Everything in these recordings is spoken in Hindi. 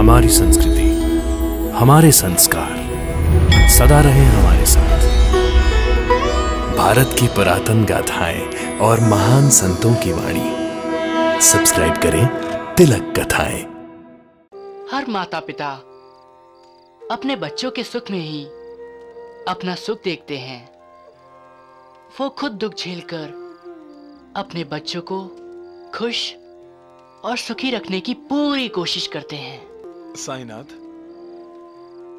हमारी संस्कृति, हमारे संस्कार सदा रहे हमारे साथ। भारत की पुरातन गाथाएं और महान संतों की वाणी। सब्सक्राइब करें तिलक कथाएं। हर माता पिता अपने बच्चों के सुख में ही अपना सुख देखते हैं। वो खुद दुख झेलकर अपने बच्चों को खुश और सुखी रखने की पूरी कोशिश करते हैं। साईनाथ,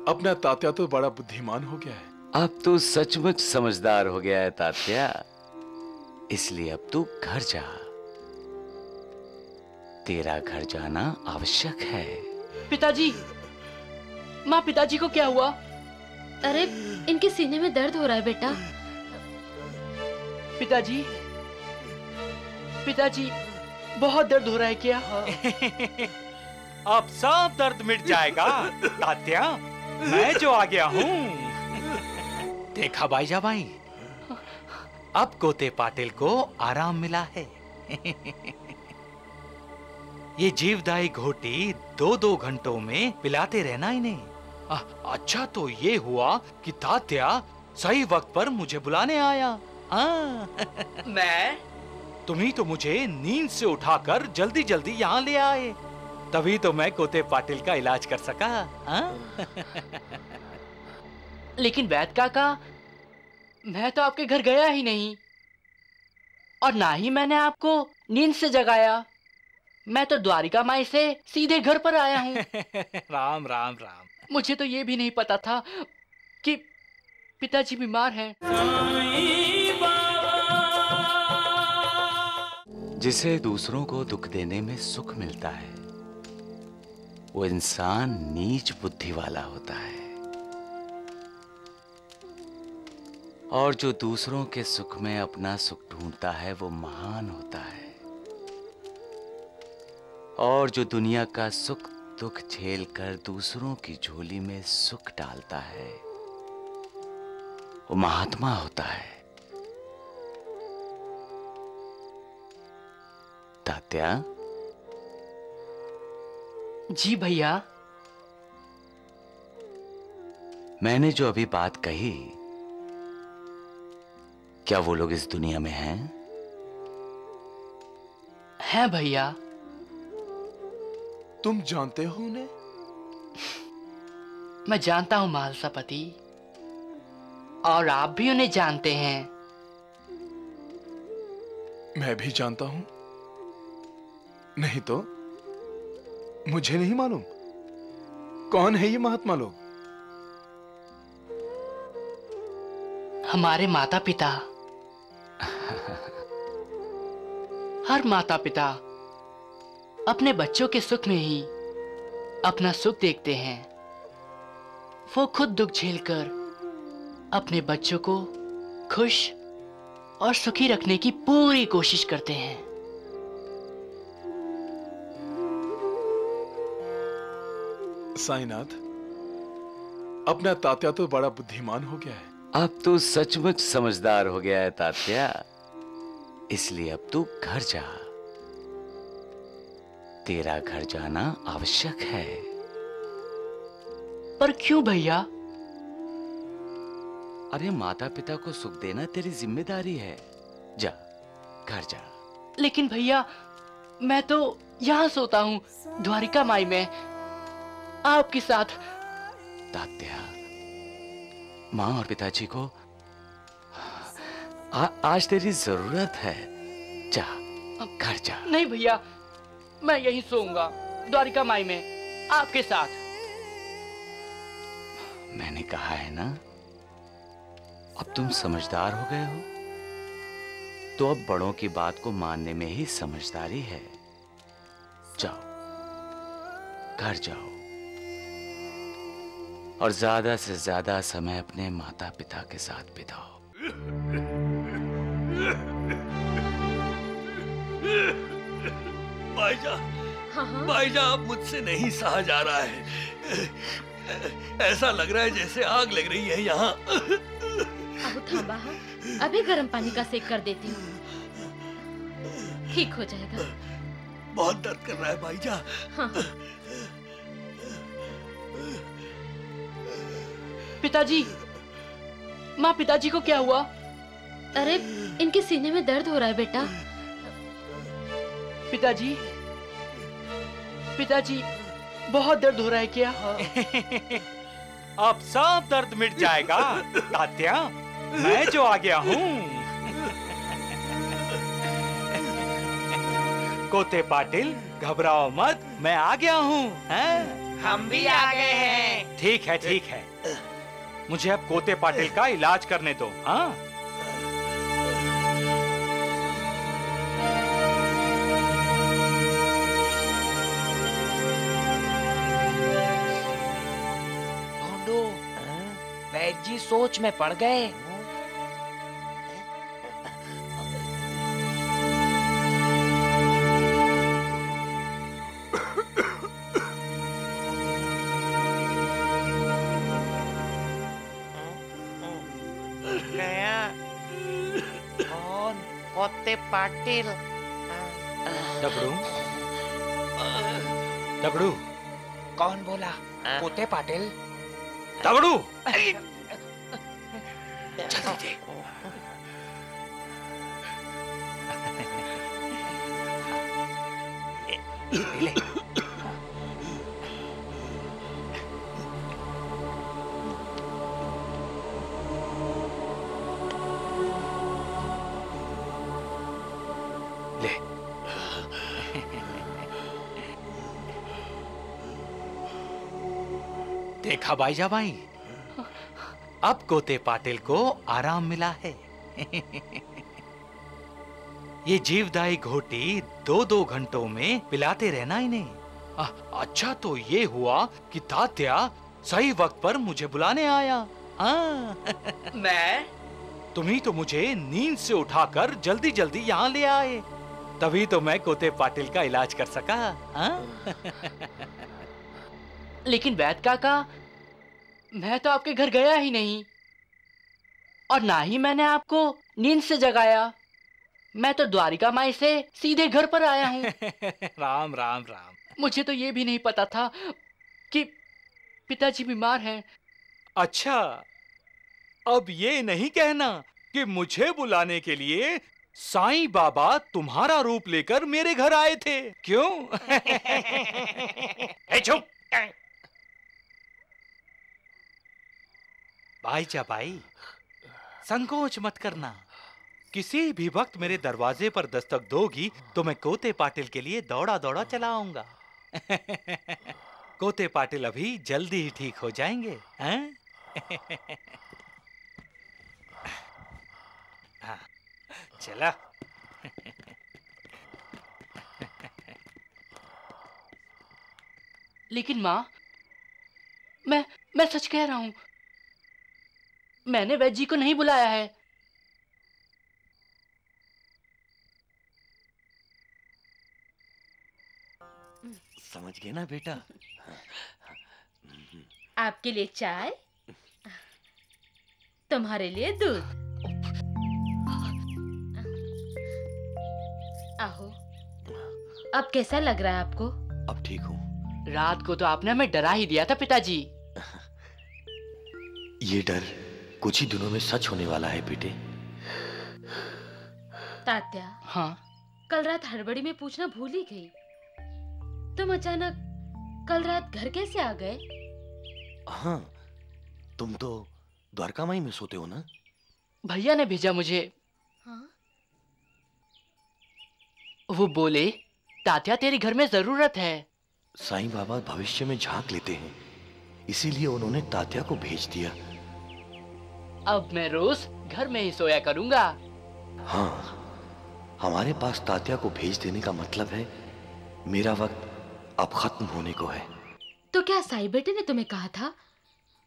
अपना तात्या तो बड़ा बुद्धिमान हो गया है। अब तो सचमुच समझदार हो गया है तात्या, इसलिए अब तू घर जा। तेरा घर जाना आवश्यक है। पिताजी, माँ, पिताजी को क्या हुआ? अरे, इनके सीने में दर्द हो रहा है बेटा। पिताजी, पिताजी, बहुत दर्द हो रहा है क्या? अब सब दर्द मिट जाएगा तात्या, मैं जो आ गया हूँ। देखा भाई, अब कोते पाटिल को आराम मिला है। ये जीवदायी घोटी 2-2 घंटों में पिलाते रहना इन्हें। अच्छा तो ये हुआ कि तात्या सही वक्त पर मुझे बुलाने आया। तुम्ही तो मुझे नींद से उठाकर जल्दी जल्दी यहाँ ले आए, तभी तो मैं कोते पाटिल का इलाज कर सका। लेकिन वैद्य काका, मैं तो आपके घर गया ही नहीं और ना ही मैंने आपको नींद से जगाया। मैं तो द्वारिका माई से सीधे घर पर आया हूँ। राम राम राम। मुझे तो ये भी नहीं पता था कि पिताजी बीमार हैं। जिसे दूसरों को दुख देने में सुख मिलता है, वो इंसान नीच बुद्धि वाला होता है, और जो दूसरों के सुख में अपना सुख ढूंढता है वो महान होता है, और जो दुनिया का सुख दुख झेलकर दूसरों की झोली में सुख डालता है वो महात्मा होता है। तात्या। जी भैया। मैंने जो अभी बात कही, क्या वो लोग इस दुनिया में हैं? हैं भैया। तुम जानते हो उन्हें? मैं जानता हूं महालसापति, और आप भी उन्हें जानते हैं। मैं भी जानता हूं, नहीं तो मुझे नहीं मालूम कौन है ये महात्मा लोग। हमारे माता पिता। हर माता पिता अपने बच्चों के सुख में ही अपना सुख देखते हैं। वो खुद दुख झेलकर अपने बच्चों को खुश और सुखी रखने की पूरी कोशिश करते हैं। साईनाथ, अपना तात्या तो बड़ा बुद्धिमान हो गया है। अब तो सचमुच समझदार हो गया है तात्या, इसलिए अब तू घर जा। तेरा घर जाना आवश्यक है। पर क्यों भैया? अरे, माता पिता को सुख देना तेरी जिम्मेदारी है। जा, घर जा। लेकिन भैया, मैं तो यहाँ सोता हूँ, द्वारिका माई में, आपके साथ। तात्या, माँ और पिताजी को आज तेरी जरूरत है। जा, घर जा। नहीं भैया, मैं यहीं सोऊंगा, द्वारिका माई में, आपके साथ। मैंने कहा है ना, अब तुम समझदार हो गए हो, तो अब बड़ों की बात को मानने में ही समझदारी है। जाओ, घर जाओ, और ज्यादा से ज्यादा समय अपने माता पिता के साथ बिताओ। भाईजा, अब मुझसे नहीं सहा जा रहा है। ऐसा लग रहा है जैसे आग लग रही है यहाँ। अब थांबा, अभी गर्म पानी का सेक कर देती हूँ, ठीक हो जाएगा। बहुत दर्द कर रहा है भाईजा। हाँ। पिताजी, माँ पिताजी को क्या हुआ? अरे इनके सीने में दर्द हो रहा है बेटा। पिताजी, पिताजी बहुत दर्द हो रहा है क्या? अब सब दर्द मिट जाएगा तात्या, मैं जो आ गया हूँ। कोते पाटिल, घबराओ मत, मैं आ गया हूँ। हम भी आ गए हैं। ठीक है, ठीक है। मुझे अब कोते पाटिल का इलाज करने दो। हाँ, वैद्य जी सोच में पड़ गए। गया कौन? कोते पाटिल। दगड़ू, दगड़ू, कौन बोला? कोते पाटिल? दगड़ू, ले। देखा भाईजा भाई, अब कोते पाटिल को आराम मिला है। ये जीवदायी घोटी 2-2 घंटों में पिलाते रहना इन्हें। अच्छा तो ये हुआ कि तात्या सही वक्त पर मुझे बुलाने आया। मैं? तुम ही तो मुझे नींद से उठाकर जल्दी जल्दी यहाँ ले आए, तभी तो मैं कोते पाटिल का इलाज कर सका। लेकिन वैद्य काका, मैं तो आपके घर गया ही नहीं और ना ही मैंने आपको नींद से जगाया। मैं तो द्वारिका माई से सीधे घर पर आया हूँ। राम राम राम। मुझे तो ये भी नहीं पता था कि पिताजी बीमार हैं। अच्छा, अब ये नहीं कहना कि मुझे बुलाने के लिए साईं बाबा तुम्हारा रूप लेकर मेरे घर आए थे, क्यों? चुप! भाईजा भाई, संकोच मत करना। किसी भी वक्त मेरे दरवाजे पर दस्तक दोगी तो मैं कोते पाटिल के लिए दौड़ा दौड़ा चला आऊंगा। कोते पाटिल अभी जल्दी ही ठीक हो जाएंगे। हैं? हाँ, चला। लेकिन माँ, मैं सच कह रहा हूँ, मैंने वैद्य जी को नहीं बुलाया है। समझ गए ना बेटा? आपके लिए चाय, तुम्हारे लिए दूध। आओ, अब कैसा लग रहा है आपको? अब ठीक हूँ। रात को तो आपने हमें डरा ही दिया था पिताजी। ये डर कुछ ही दिनों में सच होने वाला है बेटे। तात्या, हाँ? कल रात हड़बड़ी में पूछना भूल ही गई। तुम अचानक कल रात घर कैसे आ गए? हाँ, तुम तो द्वारका माई में सोते हो ना? भैया ने भेजा मुझे। हाँ? वो बोले तात्या तेरे घर में जरूरत है। साईं बाबा भविष्य में झांक लेते हैं, इसीलिए उन्होंने तात्या को भेज दिया। अब मैं रोज घर में ही सोया करूंगा। हाँ, हमारे पास तात्या को भेज देने का मतलब है मेरा वक्त अब खत्म होने को है। तो क्या साईं बेटे ने तुम्हें कहा था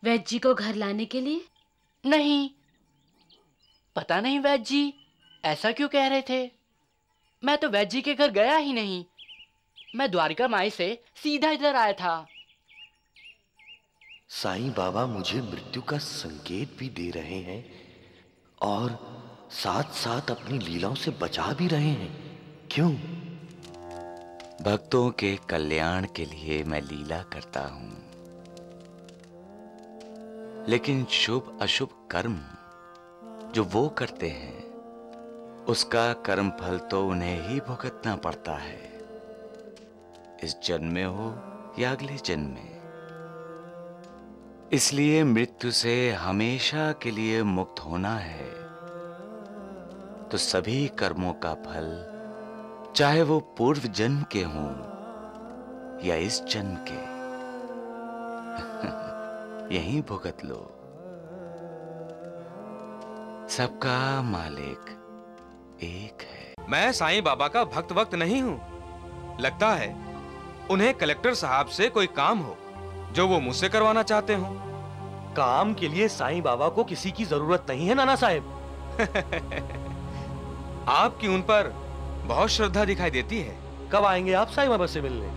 वैद्य जी को घर लाने के लिए? नहीं, पता नहीं वैद्य जी ऐसा क्यों कह रहे थे। मैं तो वैद्य जी के घर गया ही नहीं। मैं द्वारिका माई से सीधा इधर आया था। साईं बाबा मुझे मृत्यु का संकेत भी दे रहे हैं और साथ साथ अपनी लीलाओं से बचा भी रहे हैं। क्यों? भक्तों के कल्याण के लिए मैं लीला करता हूं। लेकिन शुभ अशुभ कर्म जो वो करते हैं, उसका कर्म फल तो उन्हें ही भुगतना पड़ता है, इस जन्म में हो या अगले जन्म में। इसलिए मृत्यु से हमेशा के लिए मुक्त होना है तो सभी कर्मों का फल, चाहे वो पूर्व जन्म के हों या इस जन्म के, यहीं भुगत लो। सबका मालिक एक है। मैं साईं बाबा का भक्त वक्त नहीं हूँ। लगता है उन्हें कलेक्टर साहब से कोई काम हो जो वो मुझसे करवाना चाहते हो। काम के लिए साईं बाबा को किसी की जरूरत नहीं है नाना साहब। आपकी उन पर बहुत श्रद्धा दिखाई देती है। कब आएंगे आप साईं बाबा से मिलने?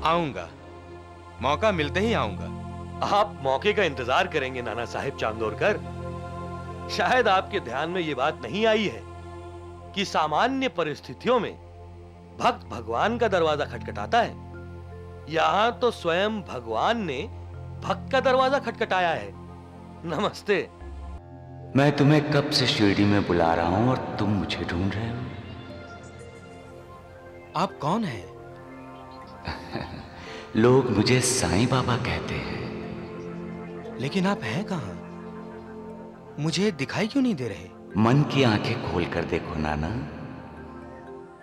आऊंगा, मौका मिलते ही आऊंगा। आप मौके का इंतजार करेंगे नाना साहब चांदोरकर। शायद आपके ध्यान में ये बात नहीं आई है कि सामान्य परिस्थितियों में भक्त भगवान का दरवाजा खटखटाता है। यहां तो स्वयं भगवान ने भक्त का दरवाजा खटखटाया है। नमस्ते। मैं तुम्हें कब से शिरडी में बुला रहा हूं और तुम मुझे ढूंढ रहे हो। आप कौन हैं? लोग मुझे साईं बाबा कहते हैं। लेकिन आप हैं कहां? मुझे दिखाई क्यों नहीं दे रहे? मन की आंखें खोलकर देखो नाना,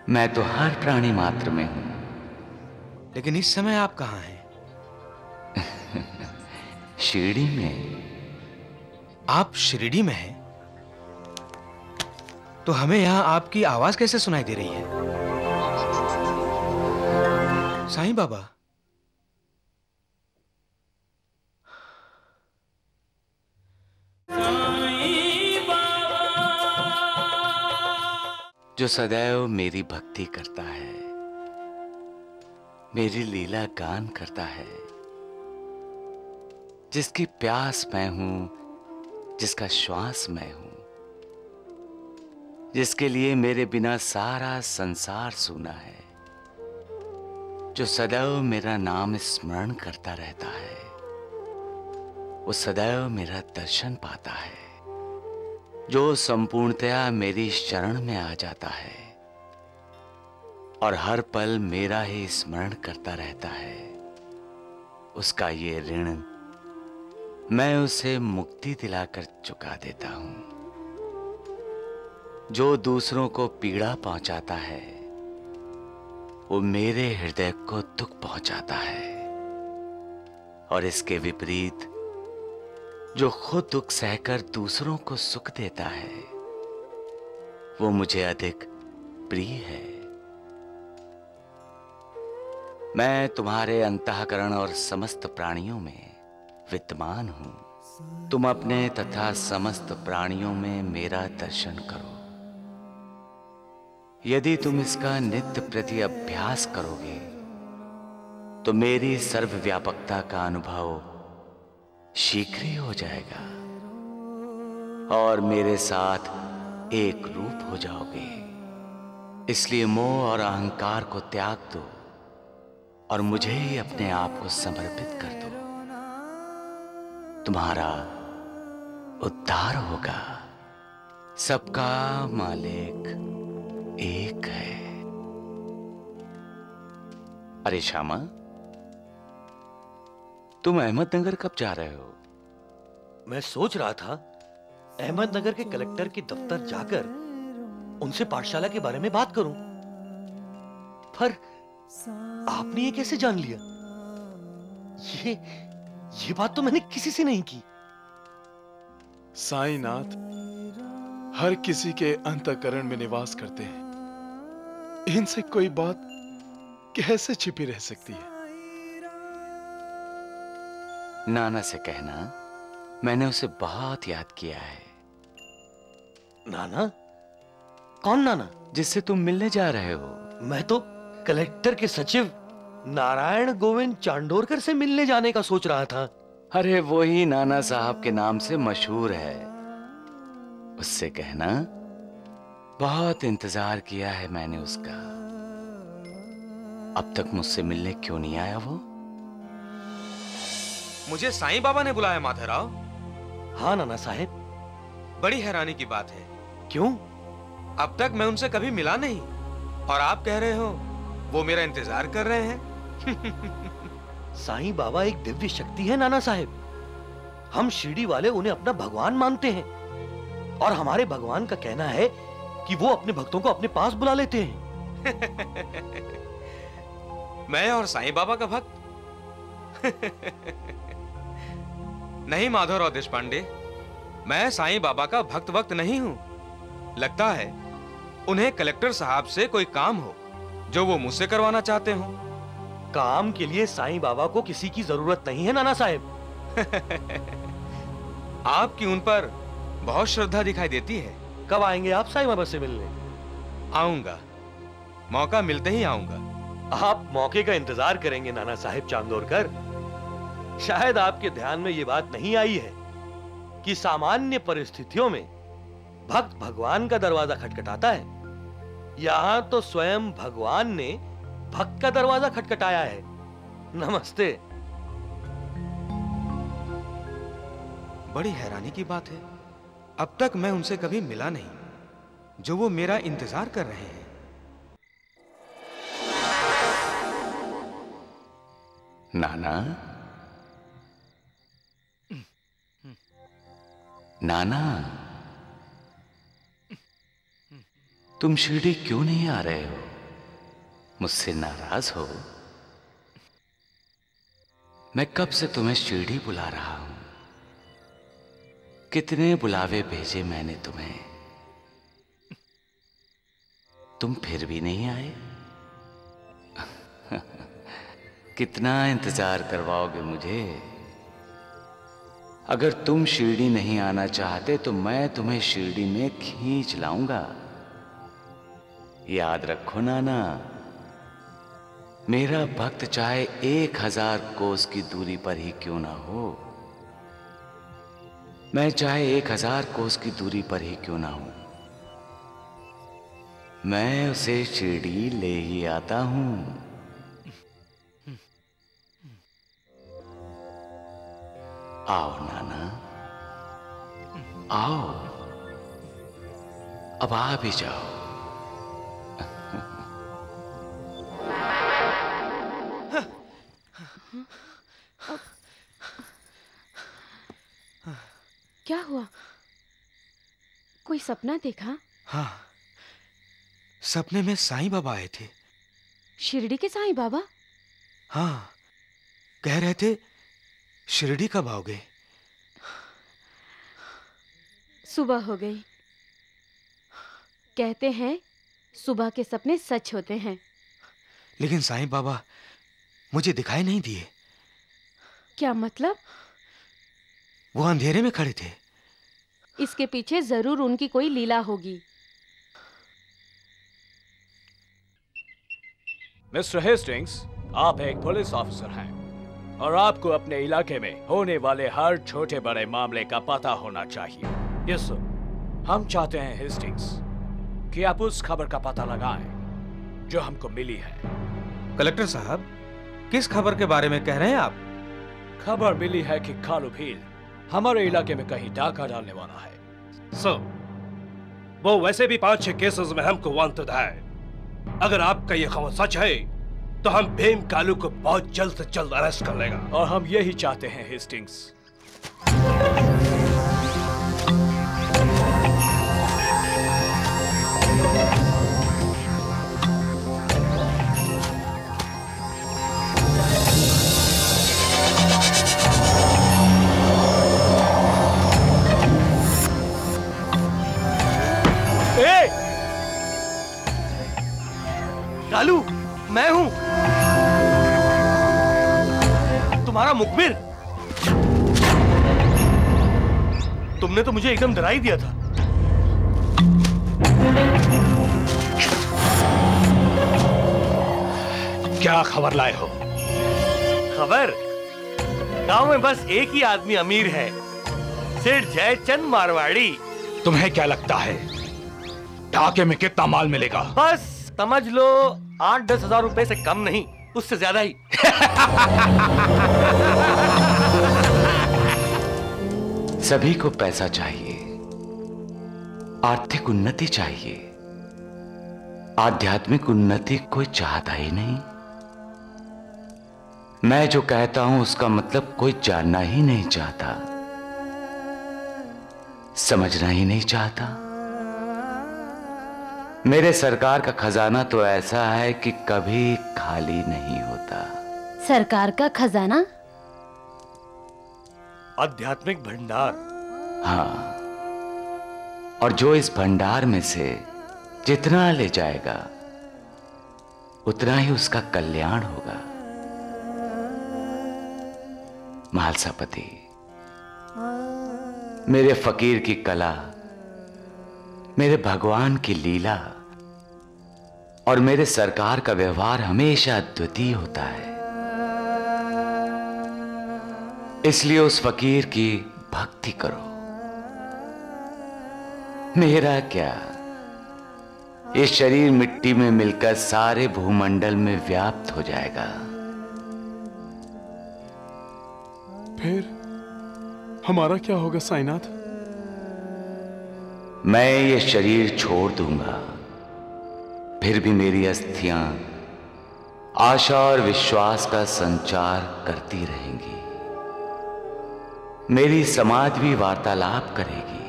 मैं तो हर प्राणी मात्र में हूं। लेकिन इस समय आप कहां हैं? शिरडी में। आप शिरडी में हैं? तो हमें यहां आपकी आवाज कैसे सुनाई दे रही है? साईं बाबा। जो सदैव मेरी भक्ति करता है, मेरी लीला गान करता है, जिसकी प्यास मैं हूं, जिसका श्वास मैं हूं, जिसके लिए मेरे बिना सारा संसार सूना है, जो सदैव मेरा नाम स्मरण करता रहता है, वो सदैव मेरा दर्शन पाता है। जो संपूर्णतया मेरी शरण में आ जाता है और हर पल मेरा ही स्मरण करता रहता है, उसका ये ऋण मैं उसे मुक्ति दिलाकर चुका देता हूं। जो दूसरों को पीड़ा पहुंचाता है, वो मेरे हृदय को दुख पहुंचाता है, और इसके विपरीत जो खुद दुख सहकर दूसरों को सुख देता है, वो मुझे अधिक प्रिय है। मैं तुम्हारे अंतःकरण और समस्त प्राणियों में विद्यमान हूं। तुम अपने तथा समस्त प्राणियों में मेरा दर्शन करो। यदि तुम इसका नित्य प्रति अभ्यास करोगे तो मेरी सर्वव्यापकता का अनुभव शीघ्र ही हो जाएगा और मेरे साथ एक रूप हो जाओगे। इसलिए मोह और अहंकार को त्याग दो और मुझे ही अपने आप को समर्पित कर दो। तुम्हारा उद्धार होगा। सबका मालिक एक है। अरे श्यामा, तुम अहमदनगर कब जा रहे हो? मैं सोच रहा था अहमदनगर के कलेक्टर के दफ्तर जाकर उनसे पाठशाला के बारे में बात करूं, पर आपने ये कैसे जान लिया? ये बात तो मैंने किसी से नहीं की। साईनाथ हर किसी के अंतःकरण में निवास करते हैं। इनसे कोई बात कैसे छिपी रह सकती है? नाना से कहना, मैंने उसे बहुत याद किया है। नाना? कौन नाना? जिससे तुम मिलने जा रहे हो। मैं तो कलेक्टर के सचिव नारायण गोविंद चांडोरकर से मिलने जाने का सोच रहा था। अरे वो ही नाना साहब के नाम से मशहूर है। उससे कहना, बहुत इंतजार किया है मैंने उसका। अब तक मुझसे मिलने क्यों नहीं आया वो? मुझे साईं बाबा ने बुलाया माधवराव। हाँ नाना साहेब। बड़ी हैरानी की बात है। क्यों? अब तक मैं उनसे कभी मिला नहीं और आप कह रहे हो वो मेरा इंतजार कर रहे हैं। साईं बाबा एक दिव्य शक्ति है नाना साहेब। हम शिरडी वाले उन्हें अपना भगवान मानते हैं और हमारे भगवान का कहना है कि वो अपने भक्तों को अपने पास बुला लेते हैं। मैं और साईं बाबा का भक्त? नहीं माधवराव देशपांडे, मैं साईं बाबा का भक्त वक्त नहीं हूं। लगता है उन्हें कलेक्टर साहब से कोई काम हो जो वो मुझसे करवाना चाहते हो। काम के लिए साईं बाबा को किसी की जरूरत नहीं है नाना साहेब। आपकी उन पर बहुत श्रद्धा दिखाई देती है। कब आएंगे आप साईं बाबा से मिलने? आऊंगा, मौका मिलते ही आऊंगा। आप मौके का इंतजार करेंगे नाना साहेब चांदोरकर। शायद आपके ध्यान में ये बात नहीं आई है कि सामान्य परिस्थितियों में भक्त भगवान का दरवाजा खटखटाता है। यहां तो स्वयं भगवान ने भक्त का दरवाजा खटखटाया है। नमस्ते। बड़ी हैरानी की बात है, अब तक मैं उनसे कभी मिला नहीं जो वो मेरा इंतजार कर रहे हैं। नाना, नाना, तुम शिरडी क्यों नहीं आ रहे हो? मुझसे नाराज हो? मैं कब से तुम्हें शिरडी बुला रहा हूं। कितने बुलावे भेजे मैंने तुम्हें, तुम फिर भी नहीं आए। कितना इंतजार करवाओगे मुझे? अगर तुम शिरडी नहीं आना चाहते तो मैं तुम्हें शिरडी में खींच लाऊंगा। याद रखो नाना, मेरा भक्त चाहे 1000 कोस की दूरी पर ही क्यों ना हो, मैं चाहे 1000 कोस की दूरी पर ही क्यों ना हूं, मैं उसे शिरडी ले ही आता हूं। आओ नाना, आओ, अब आ भी जाओ। क्या हुआ? कोई सपना देखा? हाँ, सपने में साईं बाबा आए थे। शिरडी के साईं बाबा? हाँ, कह रहे थे शिरडी कब आओगे? सुबह हो गई। कहते हैं सुबह के सपने सच होते हैं। लेकिन साईं बाबा मुझे दिखाई नहीं दिए। क्या मतलब? वो अंधेरे में खड़े थे। इसके पीछे जरूर उनकी कोई लीला होगी। मिस्टर हेस्टिंग्स, आप एक पुलिस ऑफिसर हैं और आपको अपने इलाके में होने वाले हर छोटे बड़े मामले का पता होना चाहिए। यस सर, हम चाहते हैं हेस्टिंग्स कि आप उस खबर का पता लगाएं जो हमको मिली है। कलेक्टर साहब, किस खबर के बारे में कह रहे हैं आप? खबर मिली है कि कालू भील हमारे इलाके में कहीं डाका डालने वाला है। सर, वो वैसे भी 5-6 केसेस में हमको वांटेड है। अगर आपका ये खबर सच है तो हम भीम कालू को बहुत जल्द से जल्द अरेस्ट कर लेगा। और हम यही चाहते हैं हेस्टिंग्स। कालू, मैं हूं तुम्हारा मुखबिर। तुमने तो मुझे एकदम डरा ही दिया था। क्या खबर लाए हो? खबर? गांव में बस एक ही आदमी अमीर है, सेठ जयचंद मारवाड़ी। तुम्हें क्या लगता है डाके में कितना माल मिलेगा? बस समझ लो 8-10 हजार रुपए से कम नहीं, उससे ज्यादा ही। सभी को पैसा चाहिए, आर्थिक उन्नति चाहिए, आध्यात्मिक उन्नति कोई चाहता ही नहीं। मैं जो कहता हूं उसका मतलब कोई जानना ही नहीं चाहता, समझना ही नहीं चाहता। मेरे सरकार का खजाना तो ऐसा है कि कभी खाली नहीं होता। सरकार का खजाना? आध्यात्मिक भंडार। हाँ, और जो इस भंडार में से जितना ले जाएगा उतना ही उसका कल्याण होगा। महालसापति, मेरे फकीर की कला, मेरे भगवान की लीला और मेरे सरकार का व्यवहार हमेशा अद्वितीय होता है। इसलिए उस फकीर की भक्ति करो। मेरा क्या, ये शरीर मिट्टी में मिलकर सारे भूमंडल में व्याप्त हो जाएगा। फिर हमारा क्या होगा साईनाथ? मैं ये शरीर छोड़ दूंगा, फिर भी मेरी अस्थियां आशा और विश्वास का संचार करती रहेंगी। मेरी समाधि भी वार्तालाप करेगी,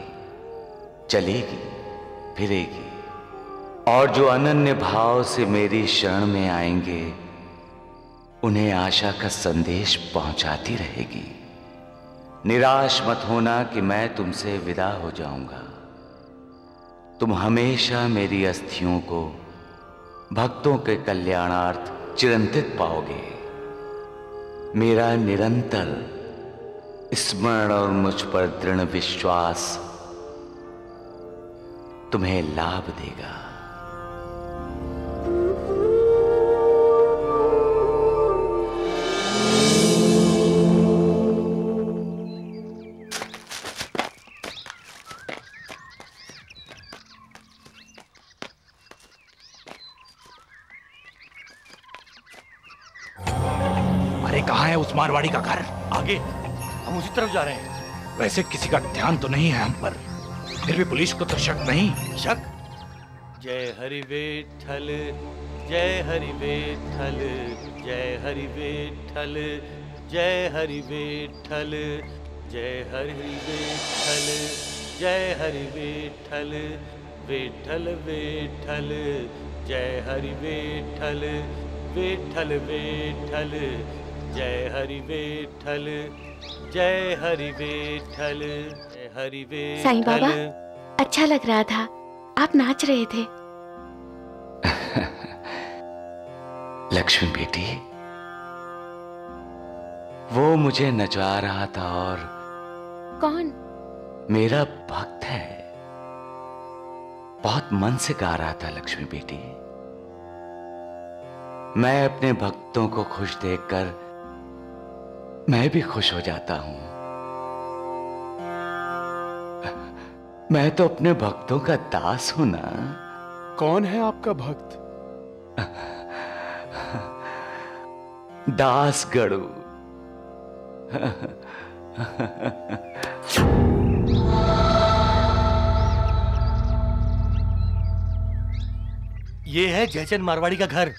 चलेगी, फिरेगी, और जो अनन्य भाव से मेरी शरण में आएंगे उन्हें आशा का संदेश पहुंचाती रहेगी। निराश मत होना कि मैं तुमसे विदा हो जाऊंगा। तुम हमेशा मेरी अस्थियों को भक्तों के कल्याणार्थ चिरंतित पाओगे। मेरा निरंतर स्मरण और मुझ पर दृढ़ विश्वास तुम्हें लाभ देगा। अरे कहाँ है उस मारवाड़ी का घर? आगे, हम उसी तरफ जा रहे हैं। वैसे किसी का ध्यान तो नहीं है हम पर, फिर भी पुलिस को तो शक नहीं। शक? जय हरि विठ्ठल, जय हरि विठ्ठल, जय हरि विठ्ठल, जय हरि विठ्ठल, जय हरि विठ्ठल, जय हरि विठ्ठल, विठ्ठल विठ्ठल, जय हरि विठ्ठल, विठ्ठल विठ्ठल, जय हरि विठ्ठल, जय हरि विठ्ठल, जय हरि विठ्ठल। साईं बाबा, अच्छा लग रहा था, आप नाच रहे थे। लक्ष्मी बेटी, वो मुझे नचा रहा था। और कौन? मेरा भक्त है, बहुत मन से गा रहा था। लक्ष्मी बेटी, मैं अपने भक्तों को खुश देखकर मैं भी खुश हो जाता हूं। मैं तो अपने भक्तों का दास हूं ना। कौन है आपका भक्त? दास गड़ू। ये है जयचंद मारवाड़ी का घर।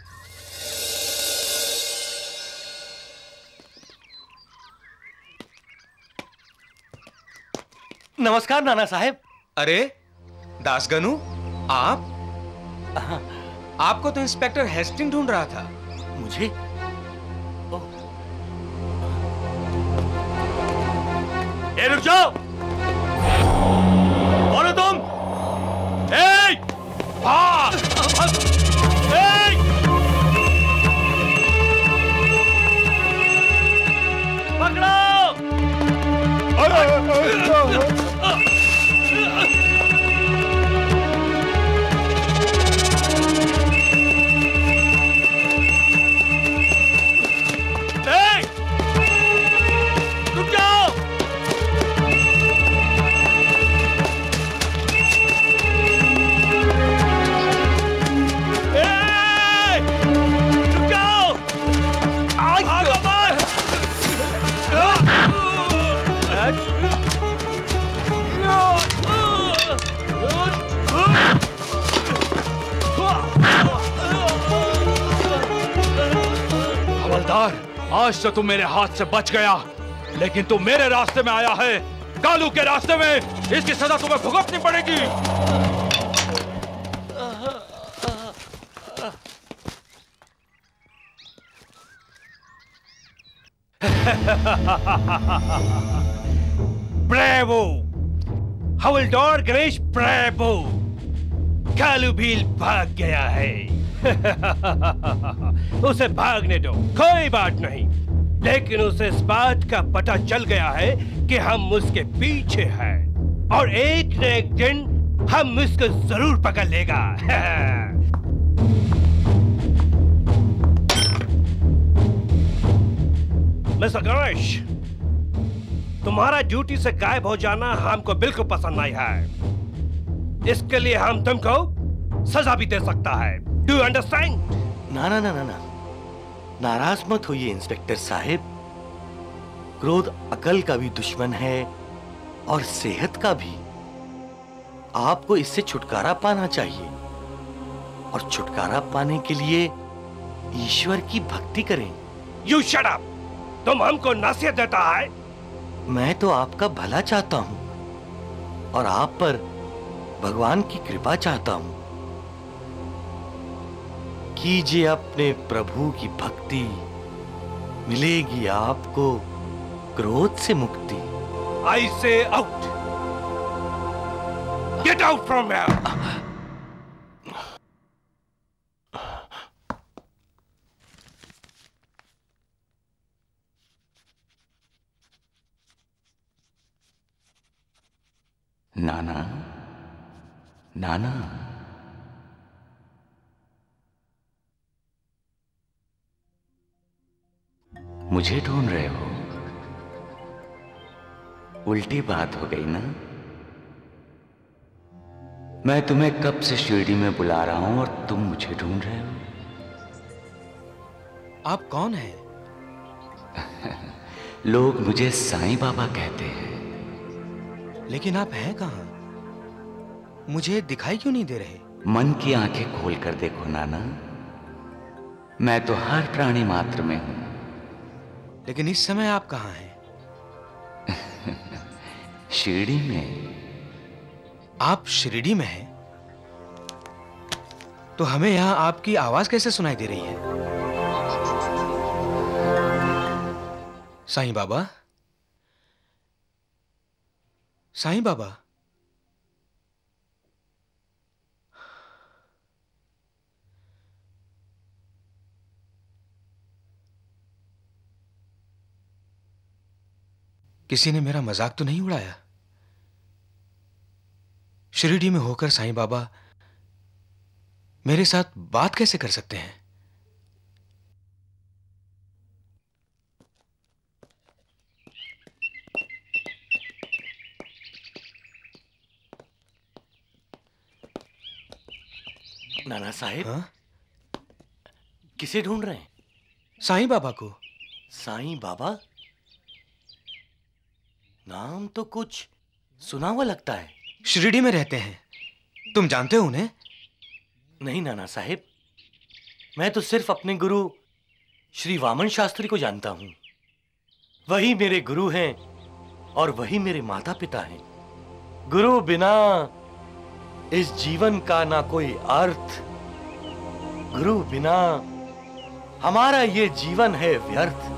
नमस्कार नाना साहब। अरे दासगनु, आप? आपको तो इंस्पेक्टर हेस्टिंग ढूंढ रहा था। मुझे? ए, रुक जाओ! कौन हो तुम? ए! भाग! ए! पकड़ो! रुक जाओ! आज तो तुम मेरे हाथ से बच गया, लेकिन तुम मेरे रास्ते में आया है, कालू के रास्ते में। इसकी सजा तुम्हें भुगतनी पड़ेगी। ब्रेवो हवलदार गणेश, ब्रेवो। कालू भील भाग गया है। उसे भागने दो, कोई बात नहीं, लेकिन उसे इस बात का पता चल गया है कि हम उसके पीछे हैं और एक न एक दिन हम उसको जरूर पकड़ लेगा। मिस्टर गणेश, तुम्हारा ड्यूटी से गायब हो जाना हमको बिल्कुल पसंद नहीं है। इसके लिए हम तुमको सजा भी दे सकता है। Do you understand? ना ना ना ना ना, नाराज मत होइए इंस्पेक्टर साहब। क्रोध अकल का भी दुश्मन है और सेहत का भी। आपको इससे छुटकारा पाना चाहिए और छुटकारा पाने के लिए ईश्वर की भक्ति करें। You shut up! तुम हमको नसीहत देता है? मैं तो आपका भला चाहता हूं और आप पर भगवान की कृपा चाहता हूं। कीजिए अपने प्रभु की भक्ति, मिलेगी आपको क्रोध से मुक्ति। आई से out! Get out from here! नाना, नाना, मुझे ढूंढ रहे हो? उल्टी बात हो गई ना। मैं तुम्हें कब से शिरडी में बुला रहा हूं और तुम मुझे ढूंढ रहे हो। आप कौन हैं? लोग मुझे साईं बाबा कहते हैं। लेकिन आप हैं कहां? मुझे दिखाई क्यों नहीं दे रहे? मन की आंखें खोल कर देखो नाना, मैं तो हर प्राणी मात्र में हूं। लेकिन इस समय आप कहां हैं? शिरडी में। आप शिरडी में हैं? तो हमें यहां आपकी आवाज कैसे सुनाई दे रही है? साईं बाबा, साईं बाबा, किसी ने मेरा मजाक तो नहीं उड़ाया? शिरडी में होकर साईं बाबा मेरे साथ बात कैसे कर सकते हैं? नाना साहिब, किसे ढूंढ रहे हैं? साईं बाबा को। साईं बाबा? नाम तो कुछ सुना हुआ लगता है। शिरडी में रहते हैं, तुम जानते हो उन्हें? नहीं नाना साहिब, मैं तो सिर्फ अपने गुरु श्री वामन शास्त्री को जानता हूं। वही मेरे गुरु हैं और वही मेरे माता पिता हैं। गुरु बिना इस जीवन का ना कोई अर्थ, गुरु बिना हमारा ये जीवन है व्यर्थ।